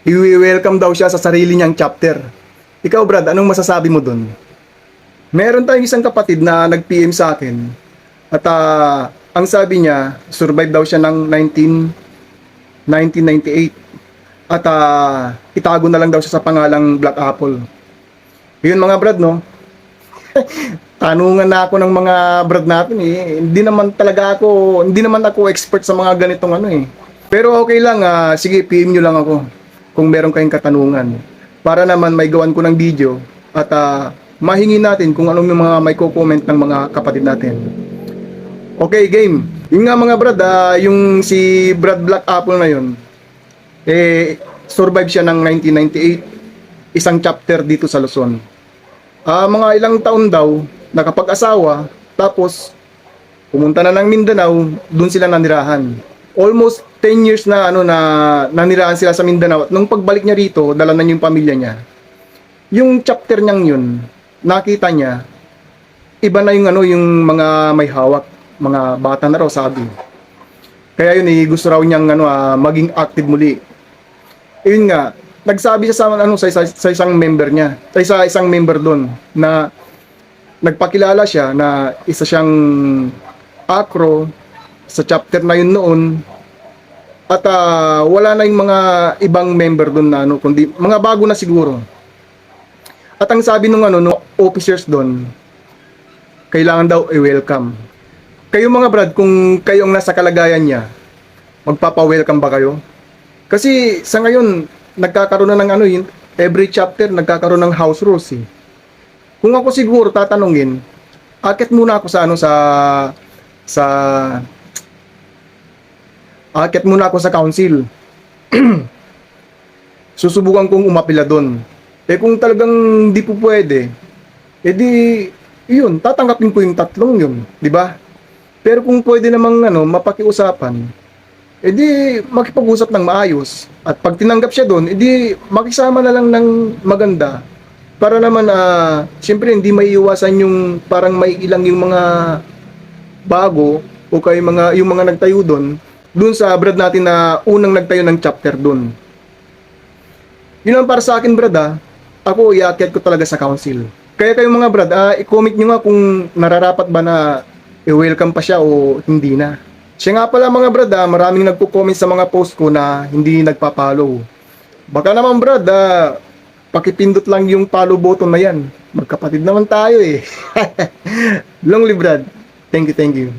i-welcome daw siya sa sarili niyang chapter. Ikaw Brad, anong masasabi mo dun? Meron tayong isang kapatid na nag-PM sa akin at ang sabi niya, survive daw siya ng 1998 at itago na lang daw siya sa pangalang Black Apple. Yun mga Brad, no? Tanungan na ako ng mga Brad natin eh. Hindi naman ako expert sa mga ganitong ano eh. Pero okay lang, sige, PM nyo lang ako kung meron kayong katanungan. Para naman may gawan ko ng video at mahingi natin kung anong yung mga may co-comment ng mga kapatid natin. Okay, game. Yung nga mga Brad, yung si Brad Black Apple na yun, survive siya ng 1998, isang chapter dito sa Luzon. Mga ilang taon daw, nakapag-asawa, tapos pumunta na ng Mindanao, dun sila nanirahan. Almost 10 years na nanirahan sila sa Mindanao. At nung pagbalik niya rito, dala na yung pamilya niya. Yung chapter niyang yun, nakita niya, iba na yung mga may hawak, mga bata na raw sabi. Kaya yun gusto raw niyang maging active muli. Yun nga, nagsabi siya sa isang member niya, sa isang member doon na nagpakilala siya na isa siyang acro sa chapter na yun noon. At wala na yung mga ibang member doon na kundi mga bago na siguro. At ang sabi nung officers doon, kailangan daw i-welcome. Kayo mga Brad, kung kayo ang nasa kalagayan niya, magpapa-welcome ba kayo? Kasi sa ngayon, nagkakaroon na ng every chapter nagkakaroon ng house rules eh. Kung ako siguro tatanungin, akit muna ako sa council. Susubukan kong umapila doon. Kung talagang di po pwede, yun, tatanggapin ko yung tatlong yun, di ba? Pero kung pwede namang mapakiusapan, makipag-usap ng maayos. At pag tinanggap siya doon, makisama na lang ng maganda. Para naman, siyempre hindi may iwasan yung parang may ilang yung mga bago o yung mga nagtayo doon sa Brad natin na unang nagtayo ng chapter doon. Yun ang para sa akin Brad ako iakyat ko talaga sa council. Kaya kayong mga Brad, i-comment nyo nga kung nararapat ba na i-welcome pa siya o hindi na. Siya nga pala mga Brad, maraming nagko-comment sa mga post ko na hindi nagpa-follow. Baka naman Brad, pakipindot lang yung follow button na yan. Magkapatid naman tayo eh. Long live Brad. Thank you.